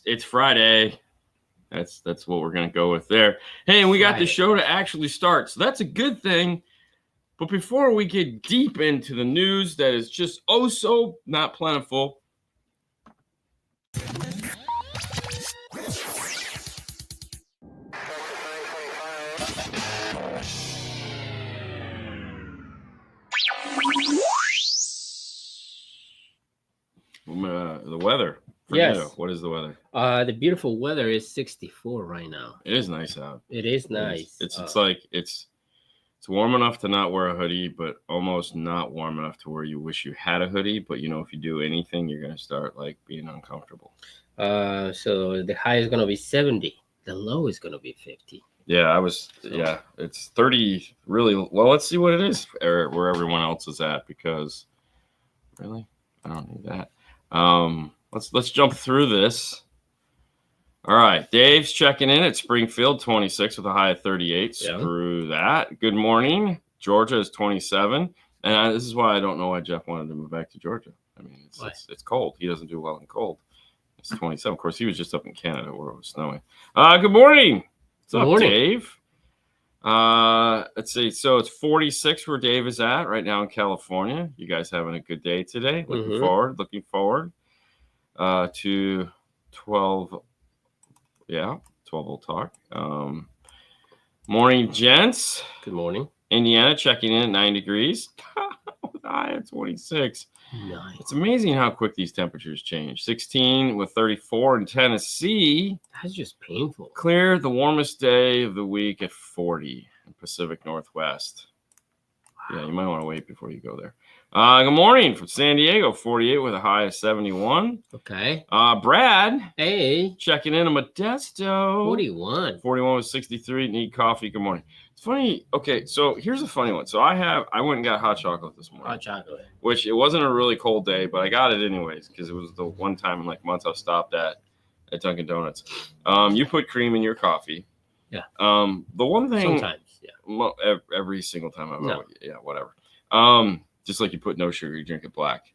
It's Friday. That's what we're gonna go with there. Hey, and we got the show to actually start, so that's a good thing. But before we get deep into the news that is just oh so not plentiful, the weather. Fernando, Yes. what is the weather? The beautiful weather is 64 right now. It is nice out. It is nice. It's like it's warm enough to not wear a hoodie, but almost not warm enough to where you wish you had a hoodie. But you know, if you do anything, you're gonna start like being uncomfortable. So the high is gonna be 70. The low is gonna be 50. Yeah, it's 30. Really well. Let's see what it is where everyone else is at, because really, I don't need that. Let's jump through this. All right, Dave's checking in at Springfield, 26 with a high of 38. Yeah. Screw that. Good morning. Georgia is 27, and this is why I don't know why Jeff wanted to move back to Georgia. I mean, it's cold. He doesn't do well in cold. It's 27. Of course, he was just up in Canada where it was snowing. Good morning. What's up, Dave? Let's see. So it's 46 where Dave is at right now in California. You guys having a good day today? Looking forward to 12. Yeah, 12 will talk. Morning, gents. Good morning. Indiana checking in at 9 degrees. With a high of 26. Nice. It's amazing how quick these temperatures change. 16 with 34 in Tennessee. That's just painful. Clear, the warmest day of the week at 40 in Pacific Northwest. Wow. Yeah, you might want to wait before you go there. Good morning from San Diego, 48 with a high of 71. Okay. Brad. Hey. Checking in at Modesto. 41. 41 with 63. Need coffee. Good morning. It's funny. Okay, so here's a funny one. So I went and got hot chocolate this morning. Hot chocolate. Which it wasn't a really cold day, but I got it anyways because it was the one time in like months I've stopped at Dunkin' Donuts. You put cream in your coffee. Yeah. The one thing. Sometimes, yeah. Every single time whatever. Just like you put no sugar, you drink it black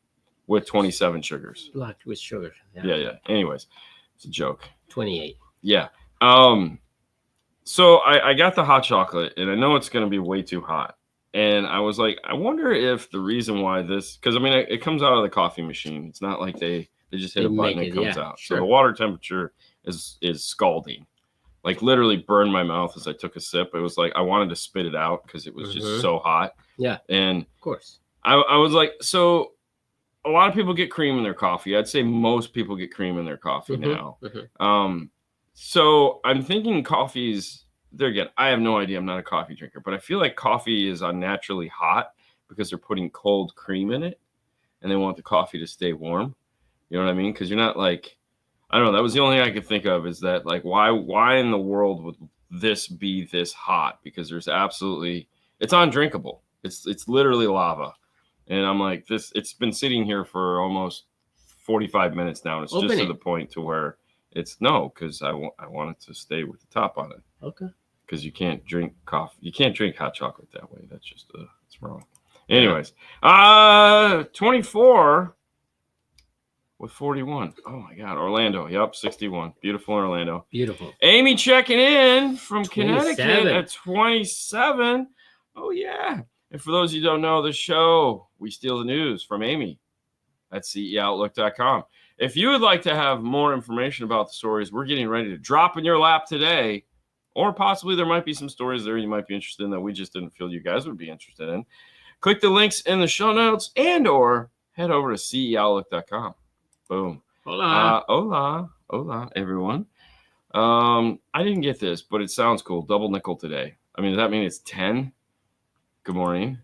with 27 sugars. Black with sugar. Yeah. Anyways, it's a joke. 28. Yeah. So I got the hot chocolate, and I know it's going to be way too hot. And I was like, I wonder if the reason why this, because I mean, it comes out of the coffee machine. It's not like they just hit a button and it comes out. Sure. So the water temperature is scalding. Like literally burned my mouth as I took a sip. It was like I wanted to spit it out because it was just so hot. Yeah. And of course. I was like, so a lot of people get cream in their coffee. I'd say most people get cream in their coffee now. So I'm thinking coffees, there again, I have no idea. I'm not a coffee drinker, but I feel like coffee is unnaturally hot because they're putting cold cream in it and they want the coffee to stay warm. You know what I mean? Because you're not like, I don't know. That was the only thing I could think of is that like, why in the world would this be this hot? Because there's absolutely, it's undrinkable. It's literally lava. And I'm like, it's been sitting here for almost 45 minutes now. And it's just to the point to where because I want it to stay with the top on it. Okay. Because you can't drink coffee. You can't drink hot chocolate that way. That's just, it's wrong. Anyways, 24 with 41. Oh my God, Orlando. Yep, 61. Beautiful Orlando. Beautiful. Amy checking in from 27. Connecticut at 27. Oh yeah. And for those of you who don't know the show, we steal the news from Amy at ceoutlook.com. If you would like to have more information about the stories we're getting ready to drop in your lap today, or possibly there might be some stories there you might be interested in that we just didn't feel you guys would be interested in, click the links in the show notes and or head over to ceoutlook.com. Boom. Hola. Hola, everyone. I didn't get this, but it sounds cool. Double nickel today. I mean, does that mean it's 10? Good morning.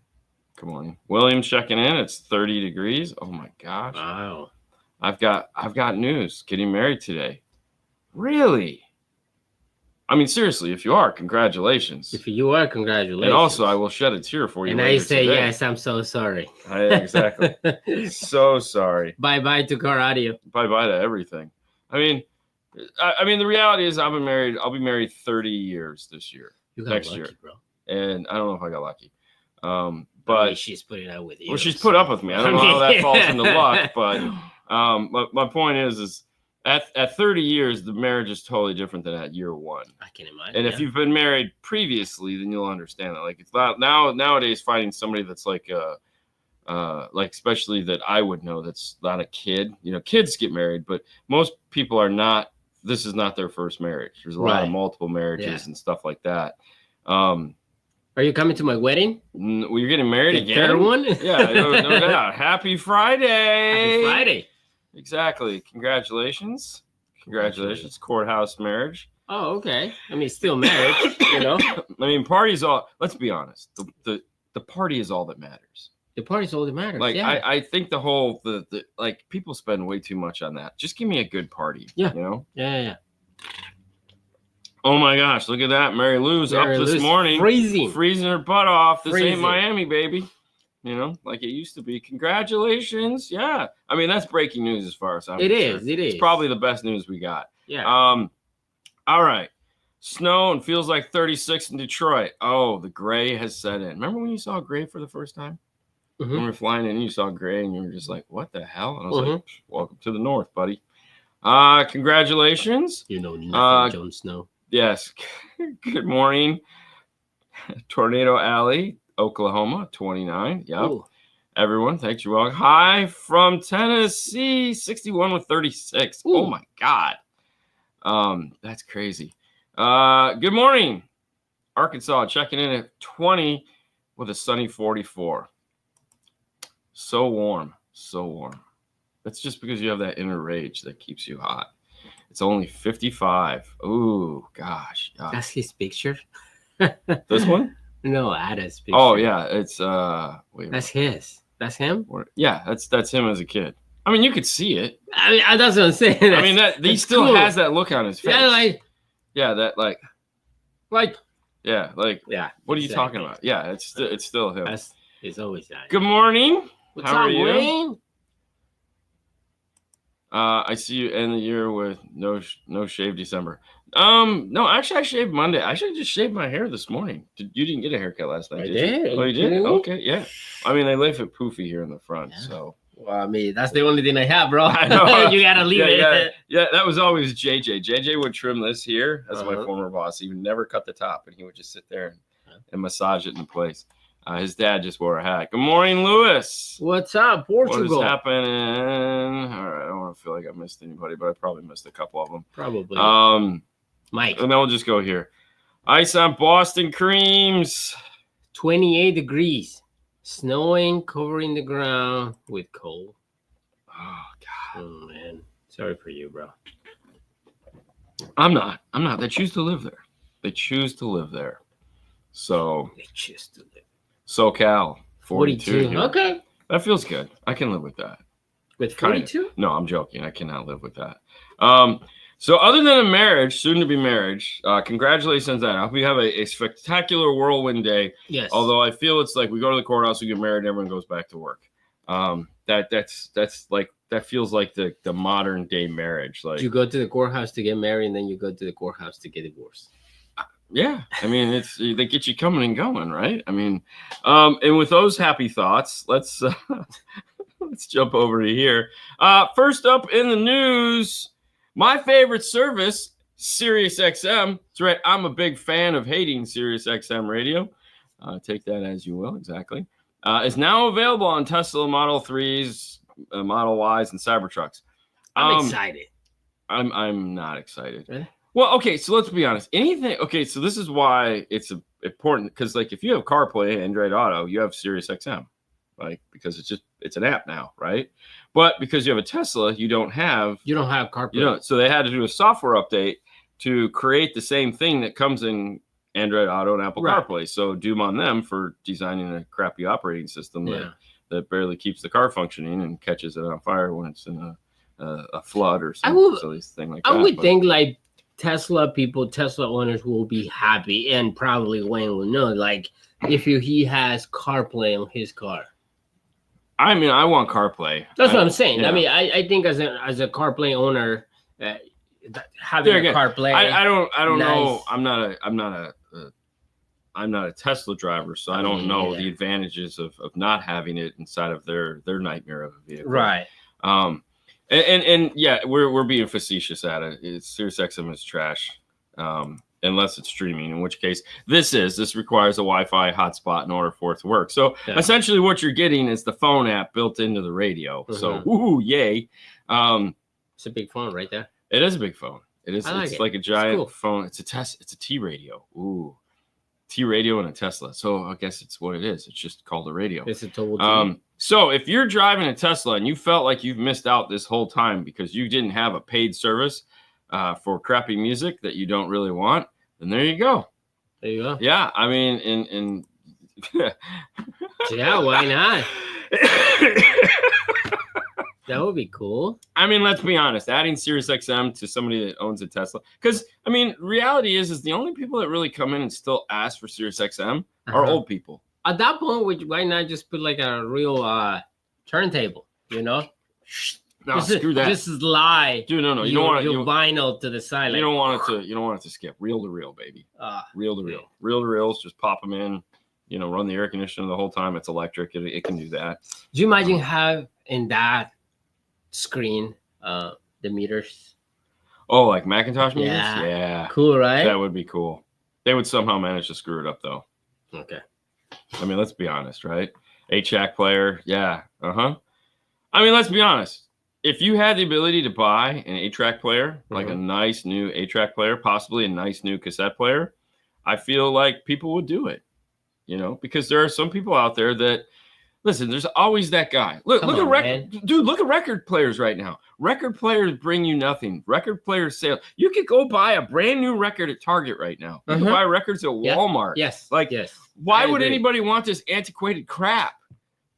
Good morning. William's checking in. It's 30 degrees. Oh my gosh. Wow. I've got news. Getting married today. Really? I mean, seriously, if you are, congratulations. If you are, congratulations. And also, I will shed a tear for you. And I say, today. Yes, I'm so sorry. Exactly. So sorry. Bye-bye to car audio. Bye-bye to everything. I mean, the reality is I'll be married 30 years this year. You got next lucky, year. Bro. And I don't know if I got lucky. But I mean, she's putting up with you. Well, she's put up with me. I don't know how that falls into luck, but my point is at 30 years, the marriage is totally different than at year one. I can imagine. And if you've been married previously, then you'll understand that. Like it's not nowadays finding somebody that's like especially that I would know that's not a kid. You know, kids get married, but most people are not. This is not their first marriage. There's a lot of multiple marriages and stuff like that. Are you coming to my wedding? Well, you're getting married again? Third one? Yeah, no doubt. Happy Friday. Happy Friday. Exactly. Congratulations. Courthouse marriage. Oh, okay. I mean, still marriage, you know? I mean, party's all, let's be honest. The party is all that matters. The party's all that matters. Like, I think the whole, like, people spend way too much on that. Just give me a good party. Yeah. You know? Yeah. Oh my gosh, look at that. Mary Lou's up this morning. Freezing her butt off. This ain't Miami, baby. You know, like it used to be. Congratulations. Yeah. I mean, that's breaking news as far as I'm concerned. It is. It's probably the best news we got. Yeah. All right. Snow and feels like 36 in Detroit. Oh, the gray has set in. Remember when you saw gray for the first time? Mm-hmm. When we were flying in and you saw gray and you were just like, what the hell? And I was like, welcome to the north, buddy. Congratulations. You know nothing, Jon Snow. Yes. Good morning. Tornado Alley, Oklahoma, 29. Yep. Ooh. Everyone, thanks. You're welcome. Hi from Tennessee, 61 with 36. Ooh. Oh, my God. That's crazy. Good morning. Arkansas, checking in at 20 with a sunny 44. So warm. That's just because you have that inner rage that keeps you hot. It's only 55. Ooh, gosh. That's his picture. This one? No, Ada's picture. Oh yeah, it's wait. That's his. That's him. Yeah, that's him as a kid. I mean, you could see it. I mean, that's what I'm saying. I mean, he still has that look on his face. Yeah, yeah. What are you talking about? Yeah, it's still him. It's always that. Good morning. What's up, Wayne? I see you end the year with no shave December. No, actually I shaved Monday. I should just shaved my hair this morning. You didn't get a haircut last night, did you? Oh, you did? Okay, yeah. I mean, they leave it poofy here in the front, so. Well, I mean, that's the only thing I have, bro. I know. You gotta leave it. Yeah, that was always JJ. JJ would trim this here. That's my former boss. He would never cut the top, and he would just sit there and massage it in place. His dad just wore a hat. Good morning, Lewis. What's up, Portugal? What is happening? All right, I don't want to feel like I missed anybody, but I probably missed a couple of them. Probably. Mike. And then we'll just go here. Ice on Boston creams. 28 degrees. Snowing, covering the ground with cold. Oh, God. Oh, man. Sorry for you, bro. I'm not. They choose to live there. So. They choose to live. SoCal, 42. Okay. That feels good. I can live with that. With 42? No, I'm joking. I cannot live with that. So other than a marriage, soon to be marriage, congratulations on that. I hope you have a spectacular whirlwind day. Yes. Although I feel it's like we go to the courthouse, we get married, and everyone goes back to work. That's like that feels like the modern day marriage. Like you go to the courthouse to get married, and then you go to the courthouse to get divorced. Yeah, I mean they get you coming and going, right? I mean, and with those happy thoughts, let's Let's jump over to here. First up in the news, my favorite service, SiriusXM. That's right. I'm a big fan of hating SiriusXM radio. Take that as you will. Exactly. Is now available on Tesla Model 3s, Model Ys, and Cybertrucks. I'm excited. I'm not excited. Really? Well, okay, so let's be honest. Anything. Okay, so this is why it's important, because like if you have CarPlay, Android Auto, you have SiriusXM, like because it's an app now, right? But because you have a Tesla, you don't have CarPlay. So they had to do a software update to create the same thing that comes in Android Auto and Apple CarPlay. So doom on them for designing a crappy operating system that barely keeps the car functioning and catches it on fire when it's in a flood or some silly thing like that. I would think like Tesla owners will be happy, and probably Wayne will know, like if he has CarPlay on his car. I mean, I want CarPlay. That's what I'm saying. Yeah. I mean, I think as a CarPlay owner, having a CarPlay. I don't know. I'm not a Tesla driver, so I don't know the advantages of not having it inside of their nightmare of a vehicle. Right. And yeah, we're being facetious at it. SiriusXM is trash, unless it's streaming, in which case this requires a Wi-Fi hotspot in order for it to work. So essentially what you're getting is the phone app built into the radio. So woohoo, yay. It's a big phone right there. It is a big phone. It is. It's like a giant phone. It's a T radio. Ooh. T radio and a Tesla. So I guess it's what it is. It's just called a radio. It's a total T. So if you're driving a Tesla and you felt like you've missed out this whole time because you didn't have a paid service for crappy music that you don't really want, then there you go. There you go. Yeah, I mean, yeah, why not? That would be cool. I mean, let's be honest. Adding SiriusXM to somebody that owns a Tesla, because I mean, reality is the only people that really come in and still ask for SiriusXM are old people. At that point, why not just put like a real turntable? You know? No, screw that. This is lie, dude. No, you don't want your vinyl to the side. You don't want it to skip. Reel to reel, baby. Reel to reel. Reel to reels. Just pop them in. You know, run the air conditioner the whole time. It's electric. It can do that. Do you imagine have in that screen the meters? Oh, like Macintosh meters? Yeah. Cool, right? That would be cool. They would somehow manage to screw it up, though. Okay. I mean, let's be honest, right? 8-track player. Yeah. I mean, let's be honest. If you had the ability to buy an 8-track player, like a nice new 8-track player, possibly a nice new cassette player, I feel like people would do it. You know, because there are some people out there that, listen, there's always that guy. Look at record players right now. Record players bring you nothing. Record players sale. You could go buy a brand new record at Target right now. You can buy records at Walmart. Yes. Why would anybody want this antiquated crap?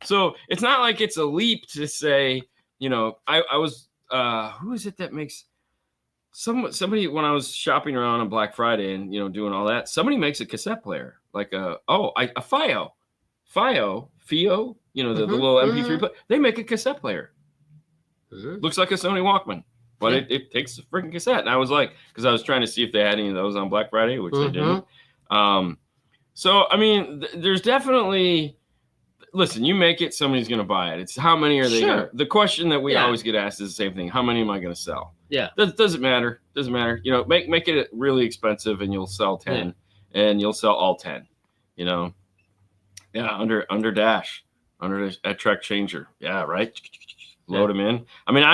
So it's not like it's a leap to say, you know, I was who is it that makes somebody when I was shopping around on Black Friday and doing all that, somebody makes a cassette player like a FiO, the little MP3 player. They make a cassette player. Looks like a Sony Walkman, but it takes a freaking cassette. And I was like, because I was trying to see if they had any of those on Black Friday, which they didn't. So I mean, there's definitely. Listen, you make it, somebody's going to buy it. It's how many are they going to... The question that we always get asked is the same thing. How many am I going to sell? Yeah. Doesn't matter. Doesn't matter. You know, make it really expensive and you'll sell 10 and you'll sell all 10, you know? Yeah, under dash, under a track changer. Yeah, right? Load them in. I mean,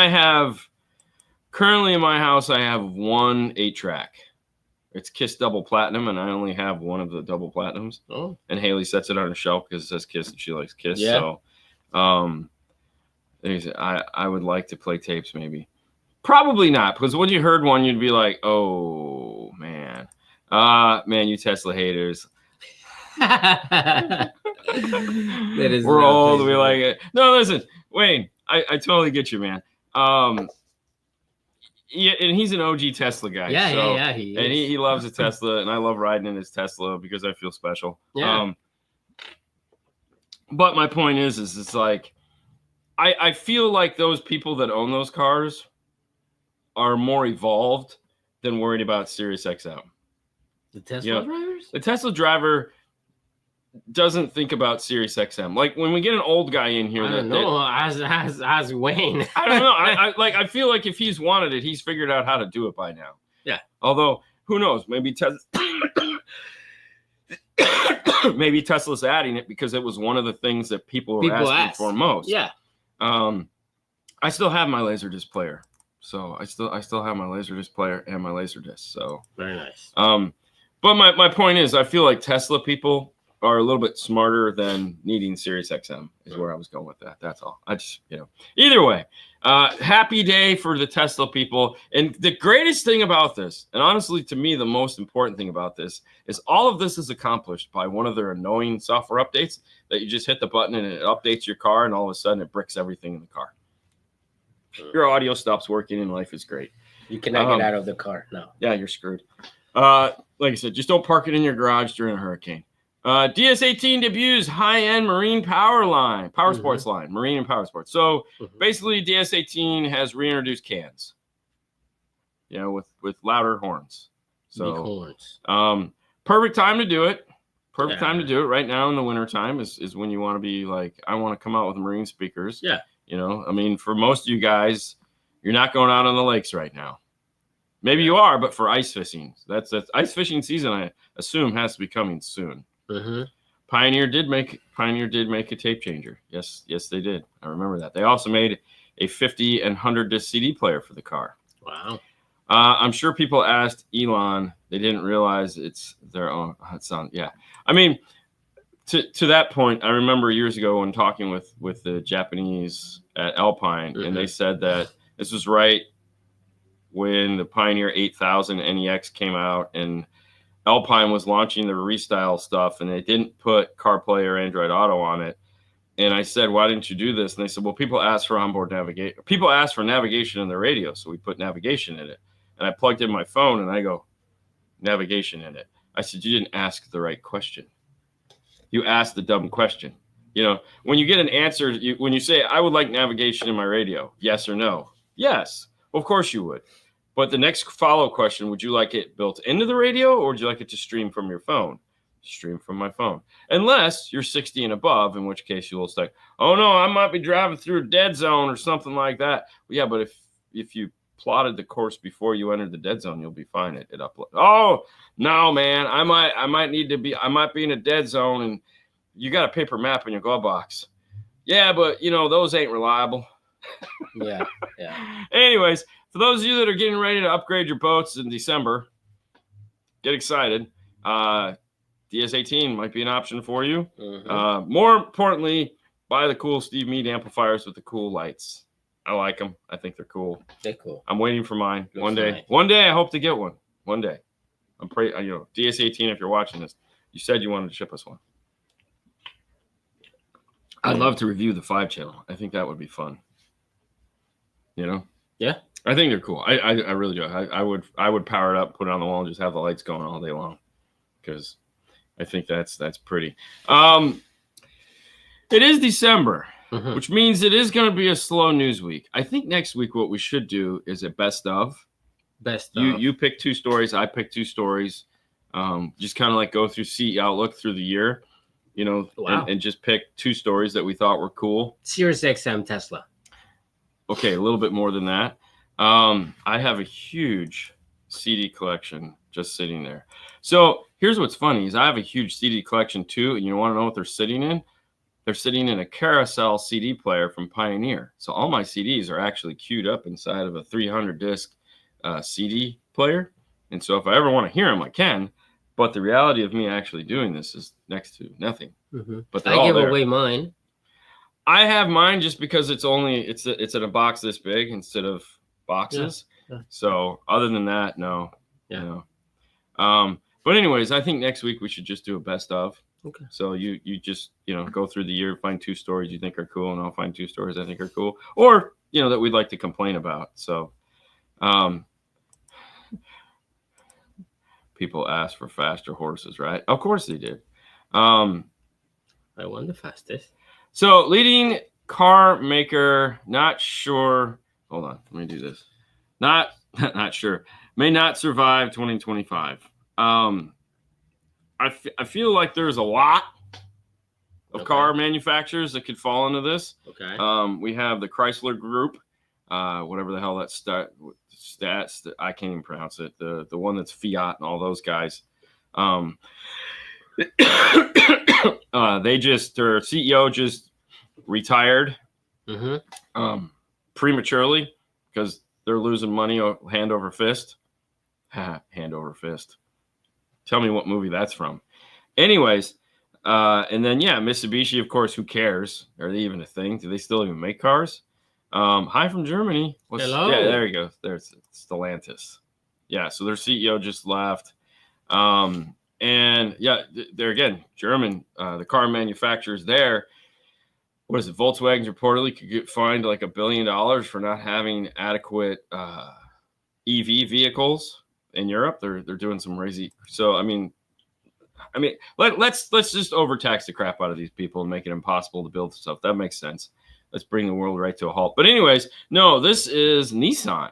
currently in my house, I have one 8-track. It's Kiss Double Platinum, and I only have one of the Double Platinums. Oh. And Haley sets it on a shelf because it says Kiss, and she likes Kiss. Yeah. So, I would like to play tapes, maybe. Probably not, because when you heard one, you'd be like, "Oh man, you Tesla haters." We're all the way like it. No, listen, Wayne, I totally get you, man. Yeah, and he's an OG Tesla guy. Yeah, he is. And he loves a Tesla, and I love riding in his Tesla because I feel special. Yeah. But my point is it's like, I feel like those people that own those cars are more evolved than worried about SiriusXM. The Tesla drivers? The Tesla driver, doesn't think about Sirius XM. Like when we get an old guy in here, I don't know. As Wayne. I don't know. I feel like if he's wanted it, he's figured out how to do it by now. Yeah. Although who knows? Maybe maybe Tesla's adding it because it was one of the things that people were asking for most. Yeah. I still have my Laserdisc player, so I still have my Laserdisc player and my Laserdisc. So very nice. But my point is, I feel like Tesla people are a little bit smarter than needing Sirius XM is where I was going with that. That's all. I just, either way, happy day for the Tesla people. And the greatest thing about this, and honestly, to me, the most important thing about this is all of this is accomplished by one of their annoying software updates that you just hit the button and it updates your car and all of a sudden it bricks everything in the car. Your audio stops working and life is great. You cannot get out of the car. No. Yeah, you're screwed. Like I said, just don't park it in your garage during a hurricane. DS18 debuts high-end marine power sports line, marine and power sports. So basically, DS18 has reintroduced cans, with louder horns. So big horns. Perfect time to do it. Perfect time to do it right now in the wintertime is when you want to be like, I want to come out with marine speakers. Yeah. I mean, for most of you guys, you're not going out on the lakes right now. Maybe you are, but for ice fishing, that's ice fishing season. I assume has to be coming soon. Pioneer did make a tape changer. Yes, they did. I remember that. They also made a 50 and 100 disc CD player for the car. Wow. I'm sure people asked Elon. They didn't realize it's their own. Yeah. I mean, to that point, I remember years ago when talking with the Japanese at Alpine, and they said that this was right when the Pioneer 8000 NEX came out, and Alpine was launching the restyle stuff, and they didn't put CarPlay or Android Auto on it. And I said, why didn't you do this? And they said, well, people ask for onboard navigation. People ask for navigation in their radio, so we put navigation in it. And I plugged in my phone, and I go, navigation in it. I said, you didn't ask the right question. You asked the dumb question. When you get an answer, when you say, I would like navigation in my radio, yes or no? Yes. Well, of course you would. But the next follow-up question, would you like it built into the radio or would you like it to stream from your phone? Stream from my phone. Unless you're 60 and above, in which case you'll say, oh, no, I might be driving through a dead zone or something like that. Well, yeah, but if you plotted the course before you entered the dead zone, you'll be fine. It upload. Oh, no, man, I might be in a dead zone and you got a paper map in your glove box. Yeah, but, those ain't reliable. Yeah. Anyways, for those of you that are getting ready to upgrade your boats in December, get excited. DS18 might be an option for you. More importantly, buy the cool Steve Meade amplifiers with the cool lights. I like them. I think they're cool. They're cool. I'm waiting for mine. Looks one day. nice. One day I hope to get one. One day. I'm DS18, if you're watching this, you said you wanted to ship us one. I'd love to review the 5-channel. I think that would be fun. Yeah. I think they're cool. I really do. I would power it up, put it on the wall, and just have the lights going all day long, because I think that's pretty. It is December, which means it is going to be a slow news week. I think next week what we should do is a best of. You pick 2 stories, I pick 2 stories. Just kind of like go through Outlook through the year, and just pick 2 stories that we thought were cool. Sirius XM Tesla. Okay, a little bit more than that. I have a huge CD collection just sitting there. So here's what's funny is I have a huge CD collection too, and you want to know what they're sitting in? They're sitting in a carousel CD player from Pioneer. So all my CDs are actually queued up inside of a 300 disc CD player. And so if I ever want to hear them, I can. But the reality of me actually doing this is next to nothing. But I give away mine. I have mine just because it's in a box this big instead of boxes. Yeah. So other than that, no. Yeah. But anyways, I think next week we should just do a best of. Okay. So you just go through the year, find 2 stories you think are cool, and I'll find 2 stories I think are cool, or that we'd like to complain about. So, people ask for faster horses, right? Of course they did. I won the fastest. So leading car maker, not sure. Hold on, let me do this. Not sure. May not survive 2025. I feel like there's a lot of car manufacturers that could fall into this. Okay. We have the Chrysler Group, whatever the hell that stats. I can't even pronounce it. The one that's Fiat and all those guys. Their CEO just retired prematurely because they're losing money hand over fist. Hand over fist. Tell me what movie that's from. Anyways, and then Mitsubishi, of course. Who cares? Are they even a thing? Do they still even make cars? Hi from Germany. Hello. Yeah, there you go. There's Stellantis. Yeah, so their CEO just left. And they're again German. The car manufacturers there. What is it? Volkswagen reportedly could get fined like $1 billion for not having adequate EV vehicles in Europe. They're doing some crazy. So I mean, let's just overtax the crap out of these people and make it impossible to build stuff. That makes sense. Let's bring the world right to a halt. But anyways, no, this is Nissan,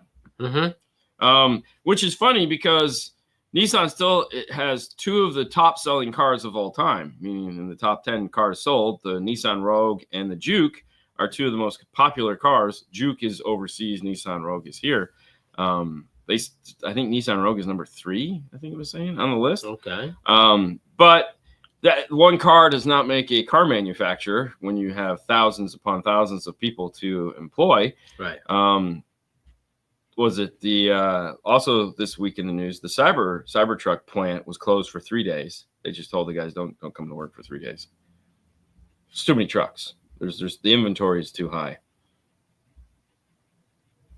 which is funny because Nissan still has two of the top selling cars of all time, meaning in the top 10 cars sold, the Nissan Rogue and the Juke are two of the most popular cars. Juke is overseas. Nissan Rogue is here. I think Nissan Rogue is number 3, I think it was saying on the list. Okay. But that one car does not make a car manufacturer when you have thousands upon thousands of people to employ. Right. Was it the also this week in the news, the Cybertruck plant was closed for 3 days. They just told the guys don't come to work for 3 days. It's too many trucks. There's the inventory is too high.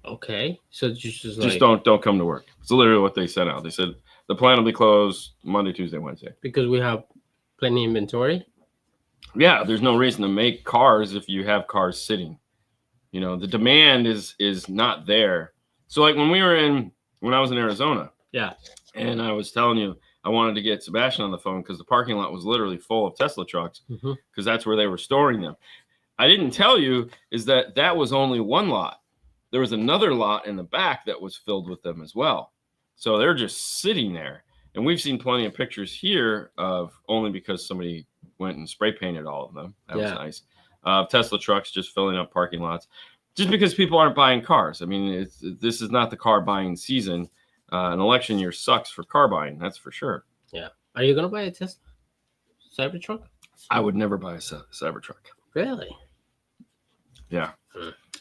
Okay, so just don't come to work. It's literally what they sent out. They said the plant will be closed Monday, Tuesday, Wednesday because we have plenty of inventory. Yeah, there's no reason to make cars if you have cars sitting. You know, the demand is not there. So like when I was in Arizona, and I was telling you I wanted to get Sebastian on the phone because the parking lot was literally full of Tesla trucks because that's where they were storing them. I didn't tell you is that was only one lot. There was another lot in the back that was filled with them as well. So they're just sitting there. And we've seen plenty of pictures here of only because somebody went and spray painted all of them. That was nice. Tesla trucks just filling up parking lots. Just because people aren't buying cars. I mean, this is not the car buying season. An election year sucks for car buying. That's for sure. Yeah. Are you going to buy a Tesla Cybertruck? I would never buy a Cybertruck. Really? Yeah.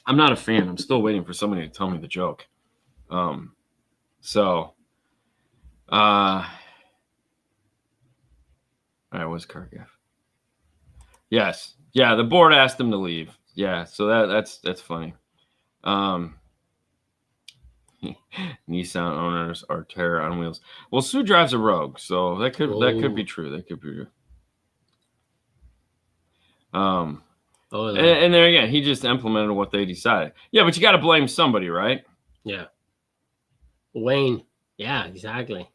I'm not a fan. I'm still waiting for somebody to tell me the joke. All right, what's Kharkiv? Yes. Yeah, the board asked him to leave. Yeah, so that's funny. Nissan owners are terror on wheels. Well, Sue drives a Rogue, so that could be true. That could be true. And there again, he just implemented what they decided. Yeah, but you got to blame somebody, right? Yeah. Wayne. Yeah, exactly.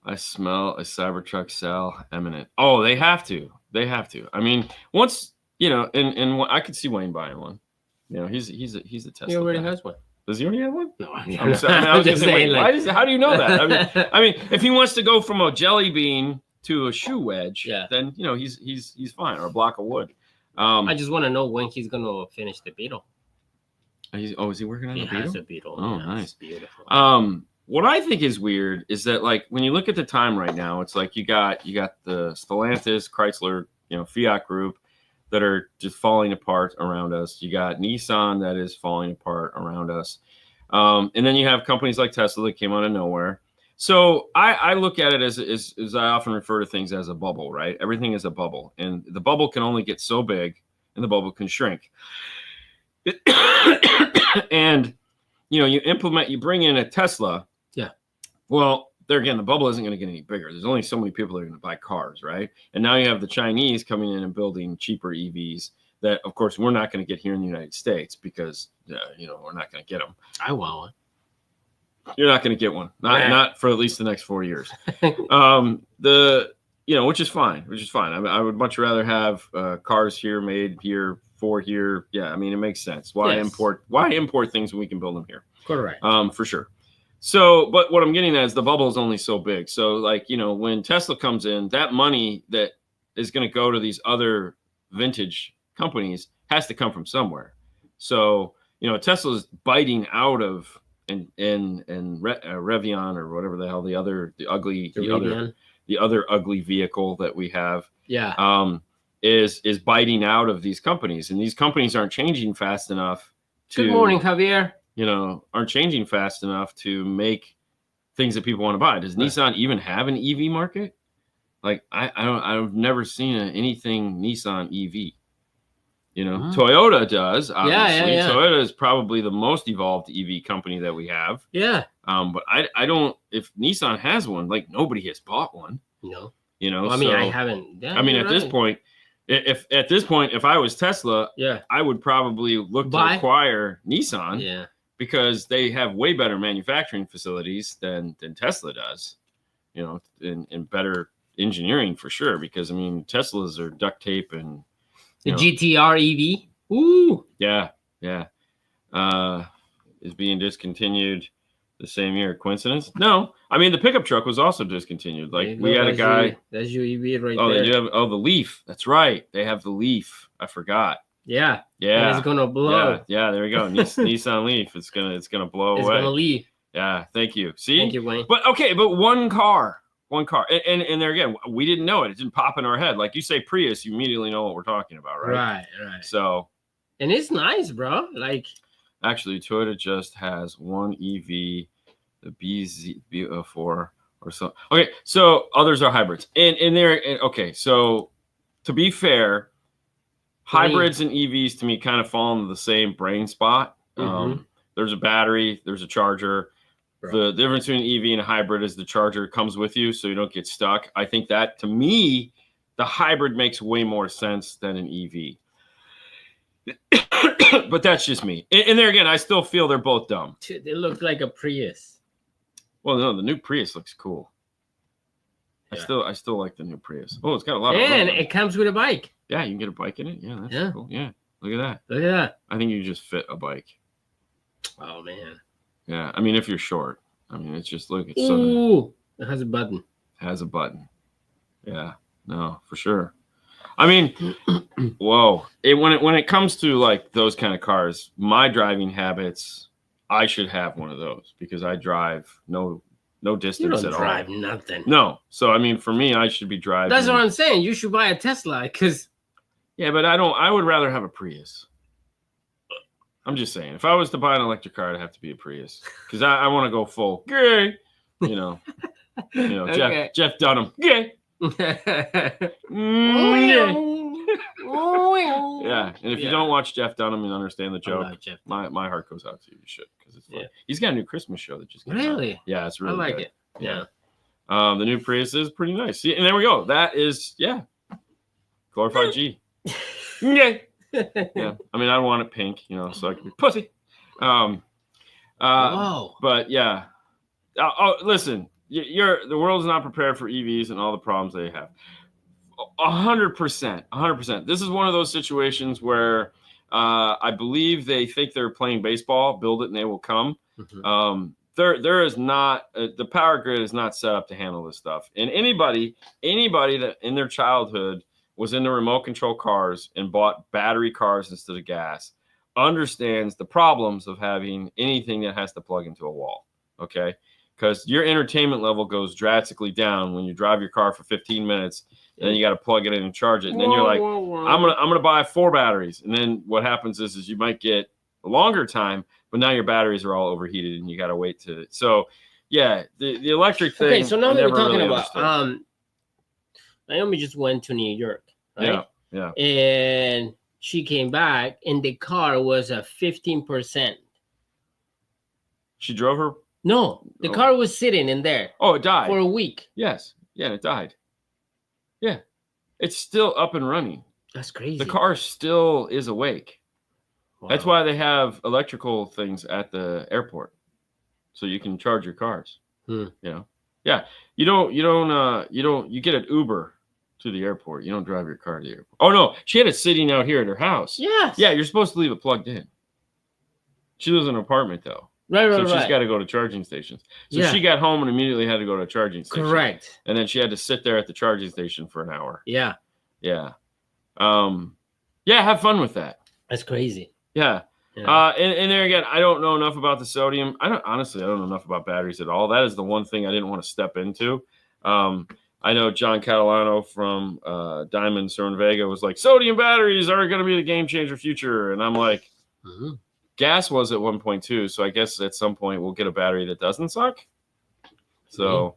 I smell a Cybertruck sale imminent. Oh, they have to. They have to. I mean, once and I could see Wayne buying one. You know, he's a Tesla. He already has one. Does he already have one? No, I'm sorry. I was just saying, how do you know that? I mean, if he wants to go from a jelly bean to a shoe wedge, then he's fine, or a block of wood. I just want to know when he's gonna finish the Beetle. Is he working on the Beetle? He has a Beetle. Oh, yeah, nice. It's beautiful. What I think is weird is that like when you look at the time right now, it's like you got the Stellantis, Chrysler, Fiat Group that are just falling apart around us. You got Nissan that is falling apart around us, and then you have companies like Tesla that came out of nowhere. So I look at it as I often refer to things as a bubble, right? Everything is a bubble, and the bubble can only get so big, and the bubble can shrink. And you bring in a Tesla. Yeah. Well, there again, the bubble isn't going to get any bigger. There's only so many people that are going to buy cars, right? And now you have the Chinese coming in and building cheaper EVs that, of course, we're not going to get here in the United States because we're not going to get them. I want one. You're not going to get one, not for at least the next 4 years. Which is fine. I would much rather have cars here made here for here. Yeah, I mean it makes sense. Why import things when we can build them here? Correct. For sure. So, but what I'm getting at is the bubble is only so big. So, like when Tesla comes in, that money that is going to go to these other vintage companies has to come from somewhere. So, Tesla's biting out of Revion or whatever the hell the other ugly vehicle that we have. Yeah. Is biting out of these companies, and these companies aren't changing fast enough to. Good morning, Javier. Aren't changing fast enough to make things that people want to buy. Does Nissan even have an EV market? Like I've never seen anything Nissan EV. Toyota does, obviously. Yeah. Toyota is probably the most evolved EV company that we have. Yeah. But I don't. If Nissan has one, like nobody has bought one. No. Well, I mean, I haven't. Yeah, I mean, at this point, if I was Tesla, I would probably look to acquire Nissan. Yeah. Because they have way better manufacturing facilities than Tesla does, and better engineering for sure. Because I mean, Teslas are duct tape and the GTR EV. Ooh. Yeah. Is being discontinued the same year. Coincidence? No. I mean, the pickup truck was also discontinued. Like we had a guy. That's your EV right there. Oh, they do have. Oh, the Leaf. That's right. They have the Leaf. I forgot. Yeah. And it's gonna blow. Yeah. There we go. Nissan Leaf. It's gonna blow away. It's gonna leave. Yeah. Thank you. See. Thank you, Wayne. But one car, and there again, we didn't know it. It didn't pop in our head. Like you say, Prius, you immediately know what we're talking about, right? Right. So. And it's nice, bro. Like. Actually, Toyota just has one EV, the BZ4 or so. Okay, so others are hybrids, and they're okay. So to be fair. Hybrids and EVs to me kind of fall into the same brain spot. There's a battery, there's a charger. The difference between an EV and a hybrid is the charger comes with you, so you don't get stuck. I think that, to me, the hybrid makes way more sense than an EV. But that's just me. And there again, I still feel they're both dumb. They look like a Prius. Well, no, the new Prius looks cool. Yeah. I still like the new Prius. Oh, it's got a lot of. And it comes with a bike. Yeah, you can get a bike in it. Yeah, that's cool. Yeah, look at that. I think you just fit a bike. Oh man. Yeah, I mean, if you're short, I mean, it's just look. It's Ooh, it has a button. Yeah, no, for sure. I mean, whoa! When it comes to like those kind of cars, my driving habits, I should have one of those because I drive no distance at all. You don't drive nothing. No. So, I mean, for me, I should be driving. That's what I'm saying. You should buy a Tesla because. Yeah, but I would rather have a Prius. I'm just saying. If I was to buy an electric car, it'd have to be a Prius because I want to go full gay. Okay. Jeff Dunham. Gay. Yeah, and if you don't watch Jeff Dunham and understand the joke, my heart goes out to you. You should because it's fun. He's got a new Christmas show that just came out. Yeah, it's really. I like good. it. Yeah. The new Prius is pretty nice. See, and there we go. That is glorified G. Yeah. Yeah. I mean, I want it pink, so I can be pussy. Whoa. But yeah. Listen. The world is not prepared for EVs and all the problems they have. 100%. This is one of those situations where I believe they think they're playing baseball. Build it and they will come. There is not the power grid is not set up to handle this stuff. And anybody that in their childhood was into remote control cars and bought battery cars instead of gas understands the problems of having anything that has to plug into a wall. Okay. Because your entertainment level goes drastically down when you drive your car for 15 minutes and then you got to plug it in and charge it. And then you're like, I'm gonna buy 4 batteries. And then what happens is you might get a longer time, but now your batteries are all overheated and you got to wait to. So yeah, the electric thing. Okay, so now that we're talking about, Naomi just went to New York, right? Yeah. And she came back and the car was a 15%. She drove her. No, the car was sitting in there. Oh, it died. For a week. Yes. Yeah, it died. Yeah. It's still up and running. That's crazy. The car still is awake. Wow. That's why they have electrical things at the airport. So you can charge your cars. Yeah. You get an Uber to the airport. You don't drive your car to the airport. Oh no, she had it sitting out here at her house. Yes. Yeah, you're supposed to leave it plugged in. She lives in an apartment though. Right. So she's got to go to charging stations. So she got home and immediately had to go to a charging station. Correct. And then she had to sit there at the charging station for an hour. Yeah. Yeah. Yeah, have fun with that. That's crazy. Yeah. And there again, I don't know enough about the sodium. I don't know enough about batteries at all. That is the one thing I didn't want to step into. I know John Catalano from Diamond Cervin Vega was like, sodium batteries are going to be the game changer future. And I'm like, gas was at one point too. So I guess at some point we'll get a battery that doesn't suck. So,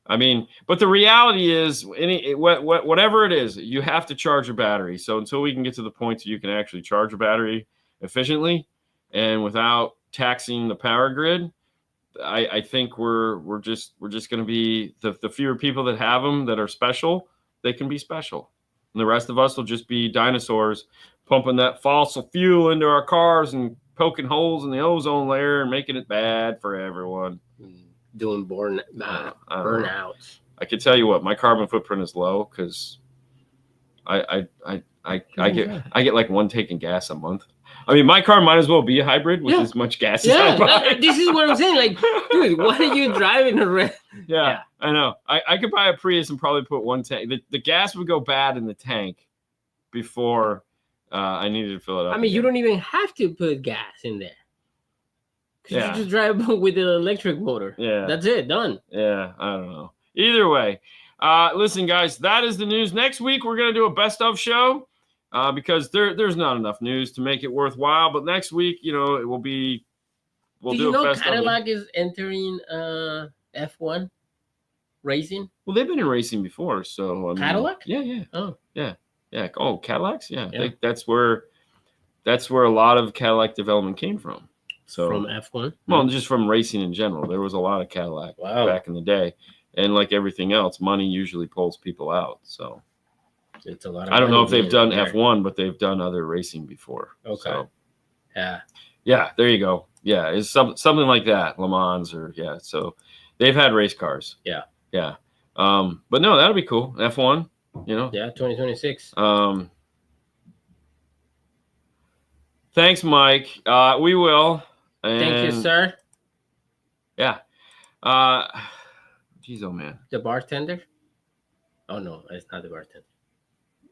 I mean, but the reality is, whatever it is, you have to charge a battery. So until we can get to the point that you can actually charge a battery efficiently and without taxing the power grid, I think we're just going to be the fewer people that have them that are special, they can be special. And the rest of us will just be dinosaurs pumping that fossil fuel into our cars and poking holes in the ozone layer and making it bad for everyone. Doing burnouts. I can tell you what, my carbon footprint is low because I get like one tank of gas a month. I mean, my car might as well be a hybrid with as much gas as I buy. This is what I'm saying. Like, dude, why are you driving a red? Yeah, I know. I could buy a Prius and probably put one tank. The gas would go bad in the tank before I needed to fill it up. I mean, you don't even have to put gas in there. Yeah. You just drive with the electric motor. Yeah. That's it. Done. Yeah, I don't know. Either way, listen, guys, that is the news. Next week, we're going to do a best of show because there's not enough news to make it worthwhile. But next week, it will be. We'll do a best of. Cadillac is entering F1 racing? Well, they've been in racing before. So I mean, Cadillac? Yeah. Oh. Yeah. Oh, Cadillacs? Yeah. That's where a lot of Cadillac development came from. So from F1? Well, just from racing in general. There was a lot of Cadillac back in the day. And like everything else, money usually pulls people out. So it's a lot of I don't know if they've done F1, but they've done other racing before. Okay. So, yeah, there you go. Yeah, it's something like that, Le Mans or so they've had race cars. Yeah. But no, that'll be cool. F1, Yeah, 2026. Thanks, Mike. We will. Thank you, sir. Yeah. Jeez, oh man. The bartender? Oh no, it's not the bartender.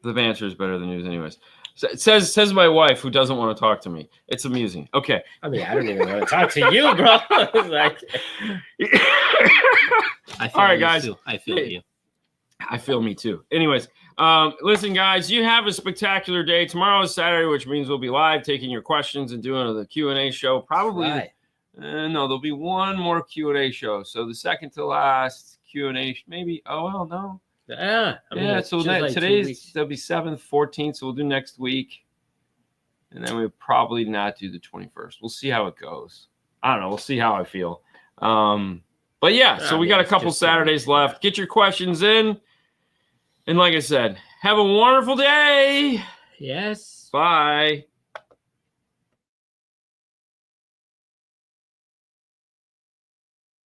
The banter is better than news, anyways. Says my wife, who doesn't want to talk to me. It's amusing. Okay. I mean, I don't even want to talk to you, bro. Like, all right, guys. Too. I feel you. I feel me too. Anyways, listen, guys, you have a spectacular day. Tomorrow is Saturday, which means we'll be live taking your questions and doing the Q&A show. Probably. No, there'll be one more Q&A show. So the second to last Q&A, maybe. Oh, well, no. Yeah. So today's, there'll be 7th, 14th. So we'll do next week. And then we'll probably not do the 21st. We'll see how it goes. I don't know. We'll see how I feel. But yeah, so we got a couple Saturdays left. Get your questions in. And like I said, have a wonderful day. Yes. Bye.